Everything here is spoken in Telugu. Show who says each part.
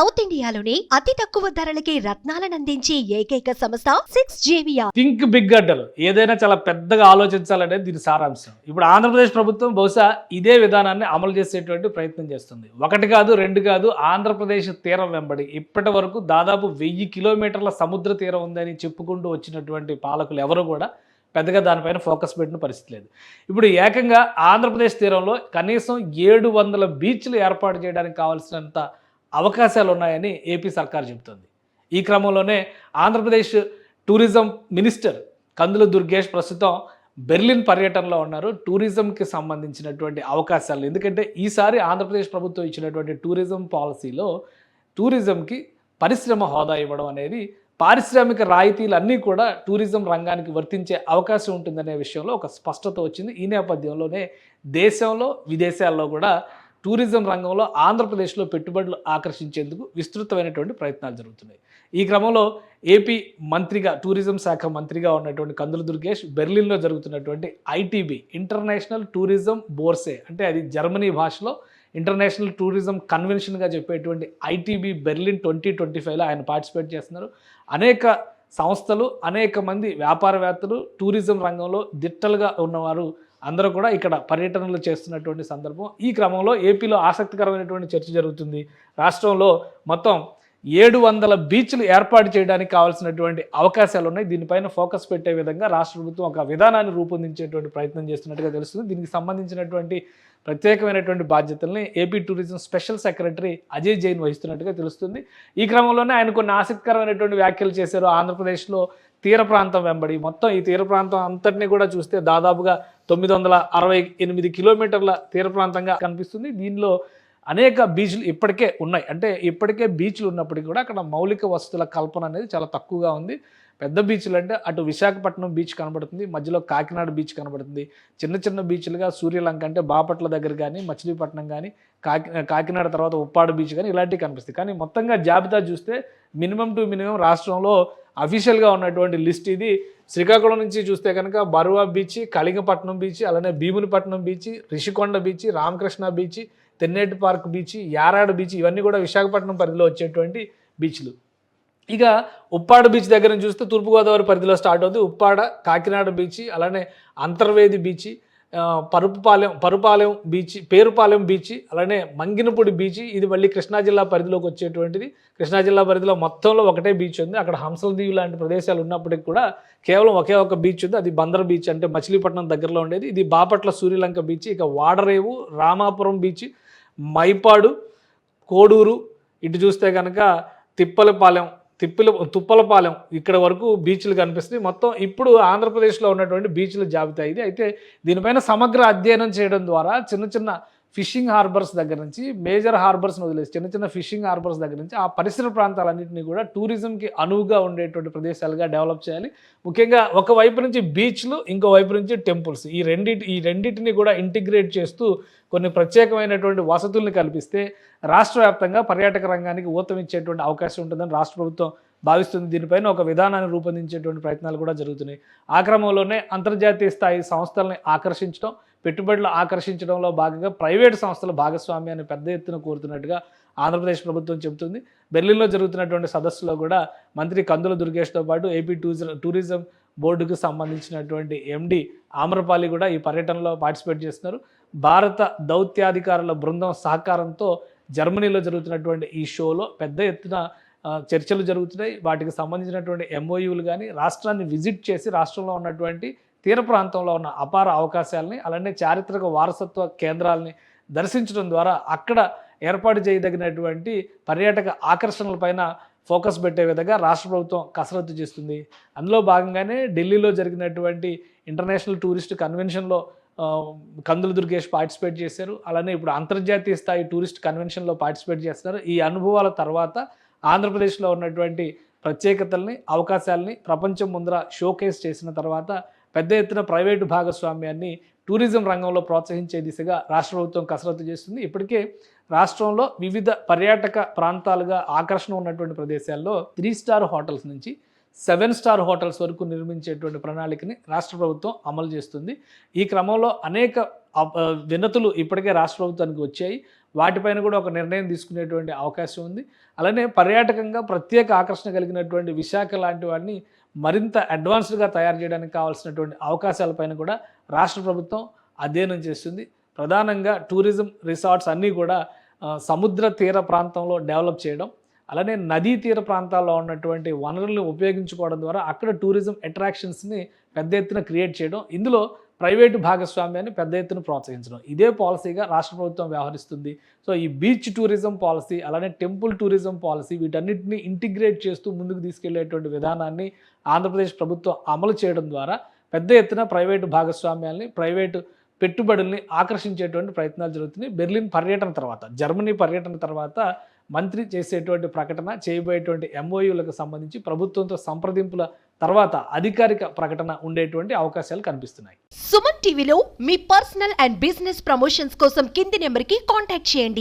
Speaker 1: సౌత్ ఇండియాలోని అతి తక్కువ ధరలకి రత్నాలను అందించే ఏకైక సంస్థ 6JVR.
Speaker 2: థింక్ బిగ్ అంటారు. ఏదైనా చాలా పెద్దగా ఆలోచించాలనేది దీని సారాంశం. ఇప్పుడు ఆంధ్రప్రదేశ్ ప్రభుత్వం బహుశా ఇదే విధానాన్ని అమలు చేసేటువంటి ప్రయత్నం చేస్తుంది. ఒకటి కాదు, రెండు కాదు, ఆంధ్రప్రదేశ్ తీరం వెంబడి ఇప్పటి వరకు దాదాపు 1000 కిలోమీటర్ల సముద్ర తీరం ఉందని చెప్పుకుంటూ వచ్చినటువంటి పాలకులు ఎవరు కూడా పెద్దగా దానిపైన ఫోకస్ పెట్టిన పరిస్థితి లేదు. ఇప్పుడు ఏకంగా ఆంధ్రప్రదేశ్ తీరంలో కనీసం 700 బీచ్లు ఏర్పాటు చేయడానికి కావాల్సినంత అవకాశాలు ఉన్నాయని ఏపీ సర్కార్ చెబుతుంది. ఈ క్రమంలోనే ఆంధ్రప్రదేశ్ టూరిజం మినిస్టర్ కందుల దుర్గేష్ ప్రస్తుతం బెర్లిన్ పర్యటనలో ఉన్నారు. టూరిజంకి సంబంధించినటువంటి అవకాశాలు, ఎందుకంటే ఈసారి ఆంధ్రప్రదేశ్ ప్రభుత్వం ఇచ్చినటువంటి టూరిజం పాలసీలో టూరిజంకి పరిశ్రమ హోదా ఇవ్వడం అనేది, పారిశ్రామిక రాయితీలన్నీ కూడా టూరిజం రంగానికి వర్తించే అవకాశం ఉంటుందనే విషయంలో ఒక స్పష్టత వచ్చింది. ఈ నేపథ్యంలోనే దేశంలో విదేశాల్లో కూడా టూరిజం రంగంలో ఆంధ్రప్రదేశ్లో పెట్టుబడులు ఆకర్షించేందుకు విస్తృతమైనటువంటి ప్రయత్నాలు జరుగుతున్నాయి. ఈ క్రమంలో ఏపీ మంత్రిగా, టూరిజం శాఖ మంత్రిగా ఉన్నటువంటి కందుల దుర్గేష్ బెర్లిన్లో జరుగుతున్నటువంటి ఐటీబీ ఇంటర్నేషనల్ టూరిజం బోర్సే, అంటే అది జర్మనీ భాషలో ఇంటర్నేషనల్ టూరిజం కన్వెన్షన్గా చెప్పేటువంటి ఐటీబీ బెర్లిన్ 2025లో ఆయన పార్టిసిపేట్ చేస్తున్నారు. అనేక సంస్థలు, అనేక మంది వ్యాపారవేత్తలు, టూరిజం రంగంలో దిట్టలుగా ఉన్నవారు అందరూ కూడా ఇక్కడ పర్యటనలు చేస్తున్నటువంటి సందర్భం. ఈ క్రమంలో ఏపీలో ఆసక్తికరమైనటువంటి చర్చ జరుగుతుంది. రాష్ట్రంలో మొత్తం 700 బీచ్లు ఏర్పాటు చేయడానికి కావాల్సినటువంటి అవకాశాలు ఉన్నాయి. దీనిపైన ఫోకస్ పెట్టే విధంగా రాష్ట్ర ప్రభుత్వం ఒక విధానాన్ని రూపొందించేటువంటి ప్రయత్నం చేస్తున్నట్టుగా తెలుస్తుంది. దీనికి సంబంధించినటువంటి ప్రత్యేకమైనటువంటి బాధ్యతల్ని AP tourism special secretary Ajay Jain వహిస్తున్నట్టుగా తెలుస్తుంది. ఈ క్రమంలోనే ఆయన కొన్ని ఆసక్తికరమైనటువంటి వ్యాఖ్యలు చేశారు. ఆంధ్రప్రదేశ్లో తీర ప్రాంతం వెంబడి మొత్తం ఈ తీర ప్రాంతం అంతటినీ కూడా చూస్తే దాదాపుగా 968 కిలోమీటర్ల తీర ప్రాంతంగా కనిపిస్తుంది. దీనిలో అనేక బీచ్లు ఇప్పటికే ఉన్నాయి. అంటే ఇప్పటికే బీచ్లు ఉన్నప్పటికీ కూడా అక్కడ మౌలిక వసతుల కల్పన అనేది చాలా తక్కువగా ఉంది. పెద్ద బీచ్లు అంటే అటు విశాఖపట్నం బీచ్ కనబడుతుంది, మధ్యలో కాకినాడ బీచ్ కనబడుతుంది. చిన్న చిన్న బీచ్లుగా సూర్యలంక అంటే బాపట్ల దగ్గర కానీ, మచిలీపట్నం కానీ, కాకినాడ తర్వాత ఉప్పాడ బీచ్ కానీ ఇలాంటివి కనిపిస్తాయి. కానీ మొత్తంగా జాబితా చూస్తే మినిమం టు మినిమం రాష్ట్రంలో అఫీషియల్గా ఉన్నటువంటి లిస్ట్ ఇది. శ్రీకాకుళం నుంచి చూస్తే కనుక బరువా బీచ్, కళింగపట్నం బీచ్, అలానే Bheemunipatnam beach, Rishikonda beach, Ramakrishna beach, Tenneti park beach, Yarada beach, ఇవన్నీ కూడా విశాఖపట్నం పరిధిలో వచ్చేటువంటి బీచ్లు. ఇక ఉప్పాడ బీచ్ దగ్గర నుంచి చూస్తే తూర్పుగోదావరి పరిధిలో స్టార్ట్ అవుతుంది. ఉప్పాడ, కాకినాడ బీచ్, అలానే Antarvedi beach, Parupalem beach, Perupalem beach, అలానే మంగినపూడి బీచ్, ఇది మళ్ళీ కృష్ణా జిల్లా పరిధిలోకి వచ్చేటువంటిది. కృష్ణా జిల్లా పరిధిలో మొత్తంలో ఒకటే బీచ్ ఉంది. అక్కడ హంసల దీవి లాంటి ప్రదేశాలు ఉన్నప్పటికీ కూడా కేవలం ఒకే ఒక బీచ్ ఉంది, అది బందర్ బీచ్, అంటే మచిలీపట్నం దగ్గరలో ఉండేది. ఇది బాపట్ల సూర్యలంక బీచ్. ఇక వాడరేవు, రామాపురం బీచ్, మైపాడు, కోడూరు, ఇటు చూస్తే కనుక తుప్పలపాలెం ఇక్కడ వరకు బీచ్లు కనిపిస్తాయి. మొత్తం ఇప్పుడు ఆంధ్రప్రదేశ్లో ఉన్నటువంటి బీచ్ల జాబితా ఇది. అయితే దీనిపైన సమగ్ర అధ్యయనం చేయడం ద్వారా చిన్న చిన్న ఫిషింగ్ హార్బర్స్ దగ్గర నుంచి, మేజర్ హార్బర్స్ని వదిలేసి చిన్న చిన్న ఫిషింగ్ హార్బర్స్ దగ్గర నుంచి ఆ పరిసర ప్రాంతాలన్నింటినీ కూడా టూరిజంకి అనువుగా ఉండేటువంటి ప్రదేశాలుగా డెవలప్ చేయాలి. ముఖ్యంగా ఒకవైపు నుంచి బీచ్లు, ఇంకోవైపు నుంచి టెంపుల్స్, ఈ రెండింటిని కూడా ఇంటిగ్రేట్ చేస్తూ కొన్ని ప్రత్యేకమైనటువంటి వసతుల్ని కల్పిస్తే రాష్ట్ర వ్యాప్తంగా పర్యాటక రంగానికి ఊతమిచ్చేటువంటి అవకాశం ఉంటుందని రాష్ట్ర ప్రభుత్వం భావిస్తుంది. దీనిపైన ఒక విధానాన్ని రూపొందించేటువంటి ప్రయత్నాలు కూడా జరుగుతున్నాయి. ఆ క్రమంలోనే అంతర్జాతీయ స్థాయి సంస్థల్ని ఆకర్షించడం, పెట్టుబడులు ఆకర్షించడంలో భాగంగా ప్రైవేటు సంస్థల భాగస్వామ్యాన్ని పెద్ద ఎత్తున కోరుతున్నట్టుగా ఆంధ్రప్రదేశ్ ప్రభుత్వం చెబుతుంది. బెర్లిన్లో జరుగుతున్నటువంటి సదస్సులో కూడా మంత్రి కందుల దుర్గేష్తో పాటు ఏపీ టూరిజం బోర్డుకు సంబంధించినటువంటి ఎండి ఆమ్రపాలి కూడా ఈ పర్యటనలో పార్టిసిపేట్ చేస్తున్నారు. భారత దౌత్యాధికారుల బృందం సహకారంతో జర్మనీలో జరుగుతున్నటువంటి ఈ షోలో పెద్ద ఎత్తున చర్చలు జరుగుతున్నాయి. వాటికి సంబంధించినటువంటి ఎంఓయూలు కానీ, రాష్ట్రాన్ని విజిట్ చేసి రాష్ట్రంలో ఉన్నటువంటి తీర ప్రాంతంలో ఉన్న అపార అవకాశాలని, అలానే చారిత్రక వారసత్వ కేంద్రాలని దర్శించడం ద్వారా అక్కడ ఏర్పాటు చేయదగినటువంటి పర్యాటక ఆకర్షణలపైన ఫోకస్ పెట్టే విధంగా రాష్ట్ర ప్రభుత్వం కసరత్తు చేస్తుంది. అందులో భాగంగానే ఢిల్లీలో జరిగినటువంటి ఇంటర్నేషనల్ టూరిస్ట్ కన్వెన్షన్లో కందుల దుర్గేష్ పార్టిసిపేట్ చేశారు. అలానే ఇప్పుడు అంతర్జాతీయ స్థాయి టూరిస్ట్ కన్వెన్షన్లో పార్టిసిపేట్ చేస్తున్నారు. ఈ అనుభవాల తర్వాత ఆంధ్రప్రదేశ్లో ఉన్నటువంటి ప్రత్యేకతల్ని, అవకాశాలని ప్రపంచం ముందర షోకేస్ చేసిన తర్వాత పెద్ద ఎత్తున ప్రైవేటు భాగస్వామ్యాన్ని టూరిజం రంగంలో ప్రోత్సహించే దిశగా రాష్ట్ర ప్రభుత్వం కసరత్తు చేస్తుంది. ఇప్పటికే రాష్ట్రంలో వివిధ పర్యాటక ప్రాంతాలుగా ఆకర్షణ ఉన్నటువంటి ప్రదేశాల్లో 3 స్టార్ హోటల్స్ నుంచి 7 స్టార్ హోటల్స్ వరకు నిర్మించేటువంటి ప్రణాళికని రాష్ట్ర ప్రభుత్వం అమలు చేస్తుంది. ఈ క్రమంలో అనేక వినతులు ఇప్పటికే రాష్ట్ర ప్రభుత్వానికి వచ్చాయి. వాటిపైన కూడా ఒక నిర్ణయం తీసుకునేటువంటి అవకాశం ఉంది. అలానే పర్యాటకంగా ప్రత్యేక ఆకర్షణ కలిగినటువంటి విశాఖ లాంటి వాటిని మరింత అడ్వాన్స్డ్గా తయారు చేయడానికి కావాల్సినటువంటి అవకాశాలపైన కూడా రాష్ట్ర ప్రభుత్వం అధ్యయనం చేస్తుంది. ప్రధానంగా టూరిజం రిసార్ట్స్ అన్నీ కూడా సముద్ర తీర ప్రాంతంలో డెవలప్ చేయడం, అలానే నదీ తీర ప్రాంతాల్లో ఉన్నటువంటి వనరులను ఉపయోగించుకోవడం ద్వారా అక్కడ టూరిజం అట్రాక్షన్స్ని పెద్ద ఎత్తున క్రియేట్ చేయడం, ఇందులో ప్రైవేటు భాగస్వామ్యాన్ని పెద్ద ఎత్తున ప్రోత్సహించడం, ఇదే పాలసీగా రాష్ట్ర ప్రభుత్వం వ్యవహరిస్తుంది. సో ఈ బీచ్ టూరిజం పాలసీ, అలానే టెంపుల్ టూరిజం పాలసీ, వీటన్నిటిని ఇంటిగ్రేట్ చేస్తూ ముందుకు తీసుకెళ్లేటువంటి విధానాన్ని ఆంధ్రప్రదేశ్ ప్రభుత్వం అమలు చేయడం ద్వారా పెద్ద ఎత్తున ప్రైవేటు భాగస్వామ్యాల్ని, ప్రైవేటు పెట్టుబడుల్ని ఆకర్షించేటువంటి ప్రయత్నాలు జరుగుతున్నాయి. బెర్లిన్ పర్యటన తర్వాత, జర్మనీ పర్యటన తర్వాత మంత్రి చేసేటువంటి ప్రకటన, చేయబోయేటువంటి ఎంఓయూలకు సంబంధించి ప్రభుత్వంతో సంప్రదింపుల తర్వాత అధికారిక ప్రకటన ఉండేటువంటి అవకాశాలు కనిపిస్తున్నాయి.
Speaker 1: సుమన్ టీవీలో మీ పర్సనల్ అండ్ బిజినెస్ ప్రమోషన్స్ కోసం కింది నెంబర్కి కాంటాక్ట్ చేయండి.